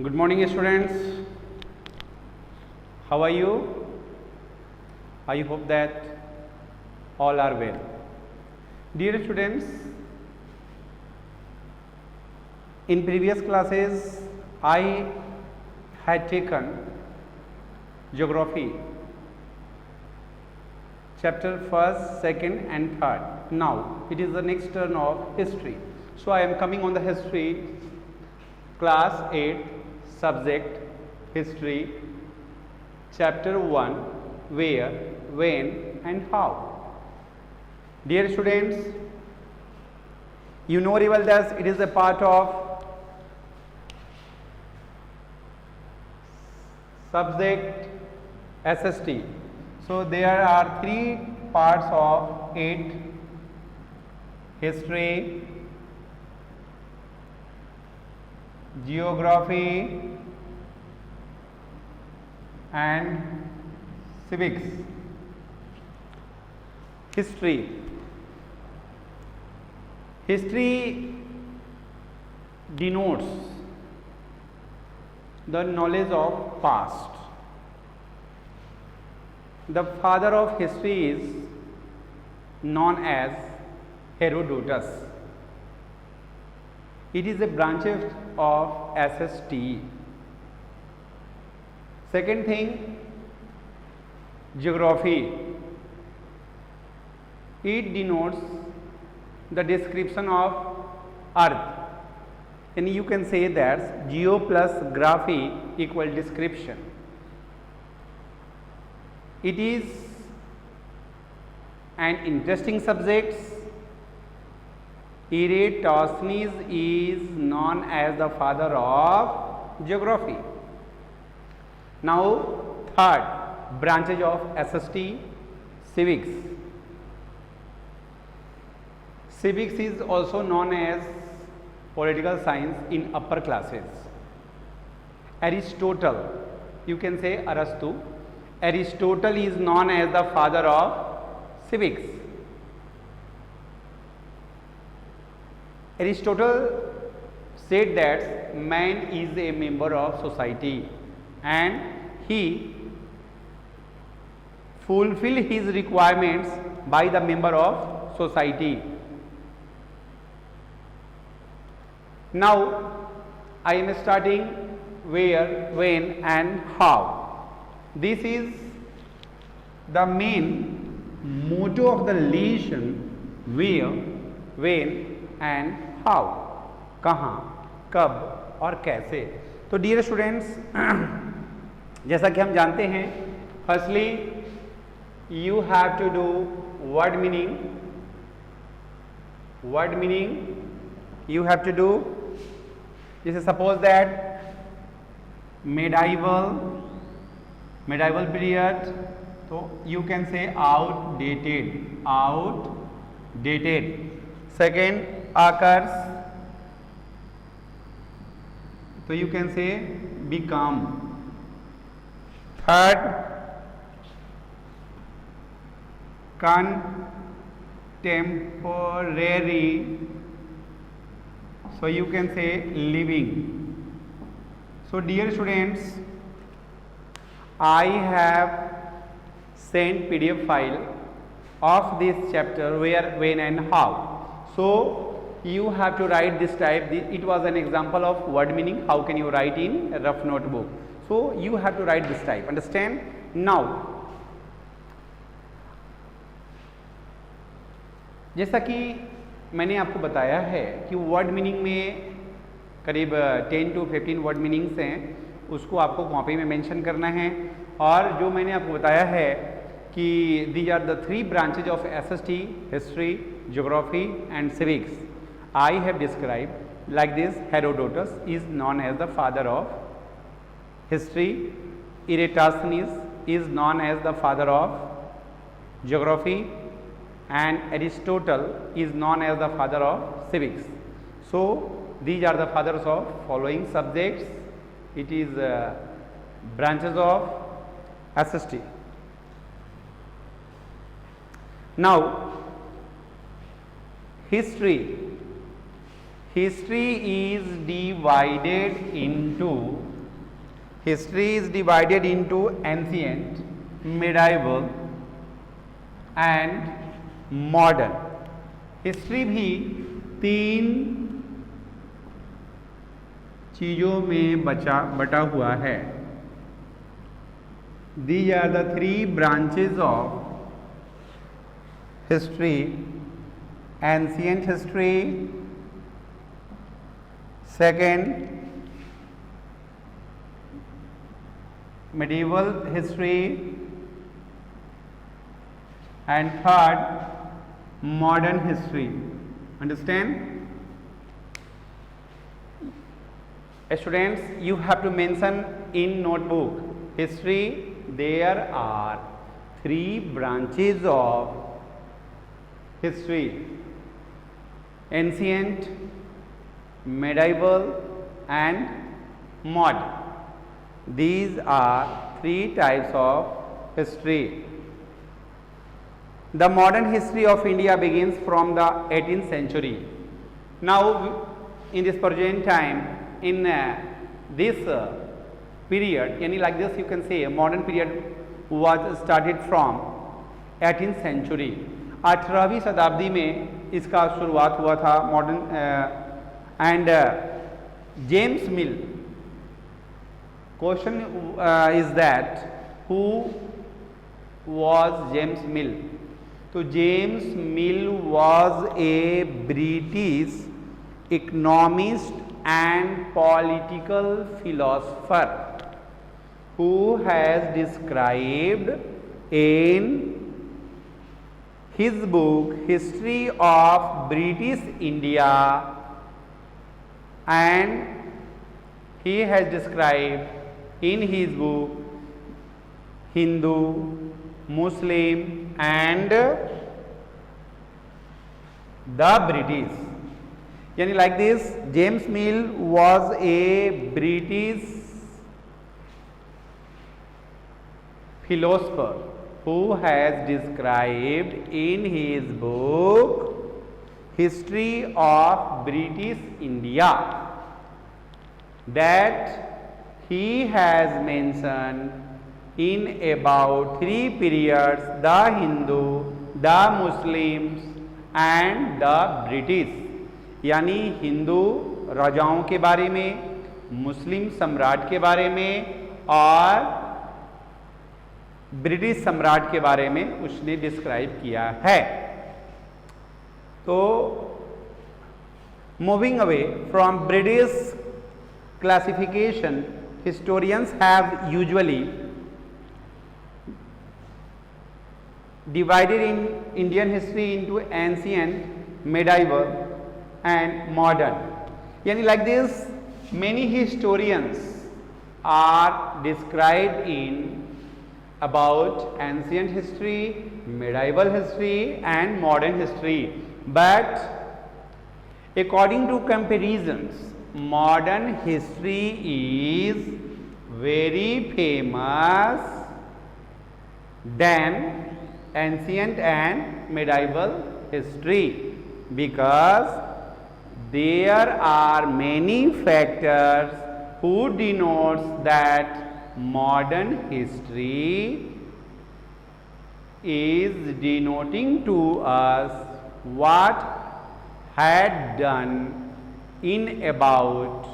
Good morning, students. How are you? I hope that all are well. Dear students, in previous classes I had taken geography chapter 1st, 2nd and 3rd. Now it is the next turn of history. So I am coming on the history class 8 subject history chapter 1 where, when and how. Dear students, you know very well that it is a part of subject SST. So there are three parts of it: history, geography and civics. History. History denotes the knowledge of past. The father of history is known as Herodotus. It is a branch of SST. Second thing, geography. It denotes the description of earth, and you can say that geo plus graphy equal description. It is an interesting subject. Eratosthenes is known as the father of geography. Now third branches of SST, civics. Civics is also known as political science in upper classes. Aristotle, you can say Arastu. Aristotle is known as the father of civics. Aristotle said that man is a member of society and he fulfill his requirements by the member of society. Now I am starting where, when and how. This is the main motto of the lesson: where, when and how. कहाँ, कब और कैसे. तो dear students, जैसा कि हम जानते हैं, firstly you have to do word meaning. Word meaning you have to do. जैसे सपोज दैट medieval period, तो you can say outdated. Second, occurs, तो you can say become. Third, contemporary, so you can say living. So dear students, I have sent PDF file of this chapter where, when and how. So you have to write this type. It was an example of word meaning. How can you write in a rough notebook? So you have to write this type. Understand? Now, जैसा कि मैंने आपको बताया है कि word meaning में करीब 10 to 15 word meanings हैं, उसको आपको कॉपी में मेंशन करना है. और जो मैंने आपको बताया है कि these are the three branches of SST, history, geography and civics. I have describe like this: Herodotus is known as the father of history, Eratosthenes is known as the father of geography and Aristotle is known as the father of civics. So these are the fathers of following subjects. It is branches of SST. Now history. History is divided into history is divided into ancient, medieval and modern. History भी 3 चीजों में बटा हुआ है। These are the 3 branches of history: ancient history, second medieval history, and third modern history. Understand? Students, you have to mention in notebook history. There are 3 branches of history: ancient, medieval and modern. These are 3 types of history. The modern history of India begins from the 18th century. Now in this present time, in this period, yani like this you can say a modern period was started from 18th century. 18वीं शताब्दी में इसका शुरुआत हुआ था modern and James Mill. Question is that who was James Mill? तो James Mill was a British economist and political philosopher who has described in his book History of British India, and he has described in his book Hindu, Muslim and the British. यानी like this, James Mill was a British philosopher who has described in his book History of British India that he has mentioned in about 3 periods: the Hindu, the Muslims and the British. यानी हिंदू राजाओं के बारे में, मुस्लिम सम्राट के बारे में और ब्रिटिश सम्राट के बारे में उसने डिस्क्राइब किया है। तो moving away from British classification, historians have usually divided in Indian history into ancient, medieval and modern. Yani like this, many historians are described in about ancient history, medieval history and modern history, but according to comparisons, modern history is very famous than ancient and medieval history, because there are many factors who denotes that modern history is denoting to us what had done in about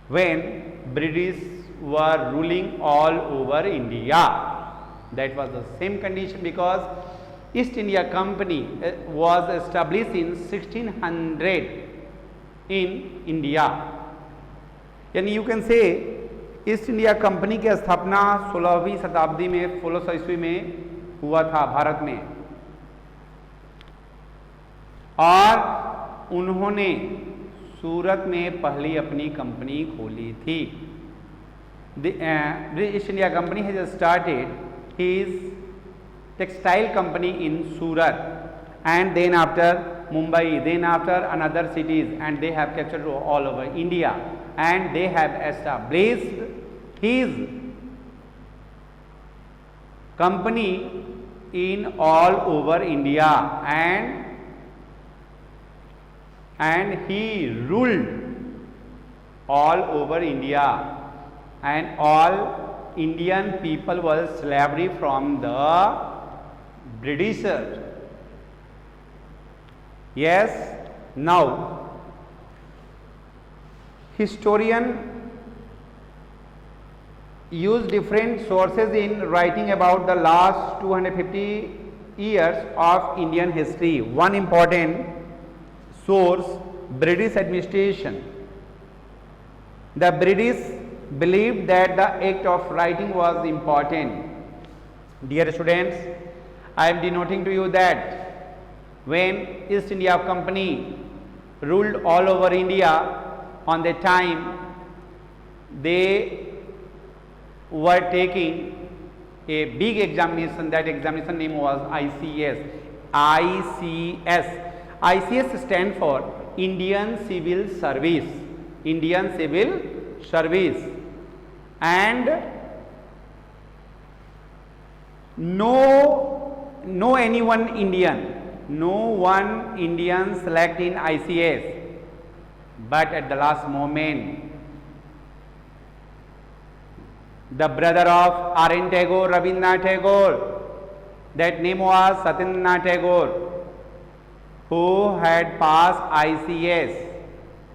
when British were ruling all over India. That was the same condition because East India Company was established in 1600 in India. यानी you can say east India company की स्थापना 16वीं शताब्दी में 1600 ईस्वी में हुआ था भारत में, और उन्होंने सूरत में पहली अपनी कंपनी खोली थी। East India company has started his textile company in Surat, and then after Mumbai, then after another cities, and they have captured all over India, and they have established his company in all over India, and he ruled all over India, and all Indian people were slavery from the Britishers. Yes, now historian use different sources in writing about the last 250 years of Indian history. One important source, British administration. The British believed that the act of writing was important. Dear students, I am denoting to you that when East India Company ruled all over India, on that time they were taking a big examination. That examination name was ICS. ICS stands for Indian Civil Service. Indian Civil Service. And no one Indian select in ICS, but at the last moment the brother of R.N. Tagore, Rabindranath Tagore, that name was Satyendranath Tagore, who had passed ICS,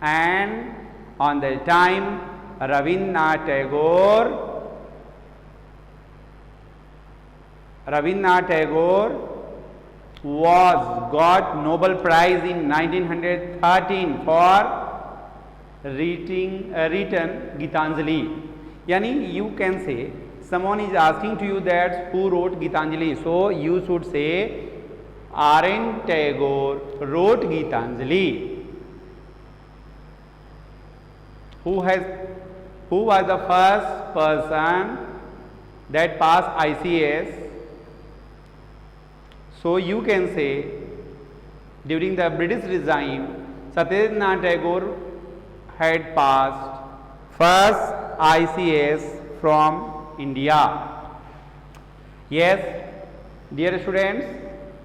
and on the time Rabindranath Tagore got Nobel Prize in 1913 for written Gitanjali. Yani you can say someone is asking to you that who wrote Gitanjali, so you should say R.N. Tagore wrote Gitanjali. Who was the first person that passed ICS? So you can say during the British regime, Satyendranath Tagore had passed first ICS from India. Yes, dear students,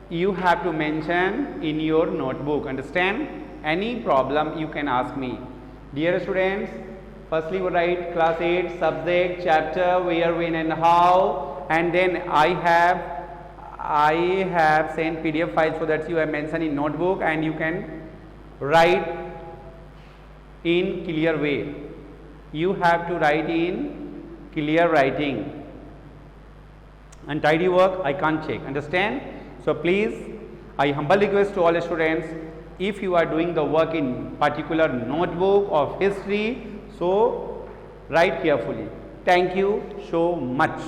you have to mention in your notebook. Understand? Any problem you can ask me. Dear students, firstly we write class 8 subject, chapter, where, when and how, and then I have sent PDF file so that you have mentioned in notebook and you can write in clear way. You have to write in clear writing. Untidy work I can't check. Understand? So please, I humble request to all students, if you are doing the work in particular notebook of history, so write carefully. Thank you so much.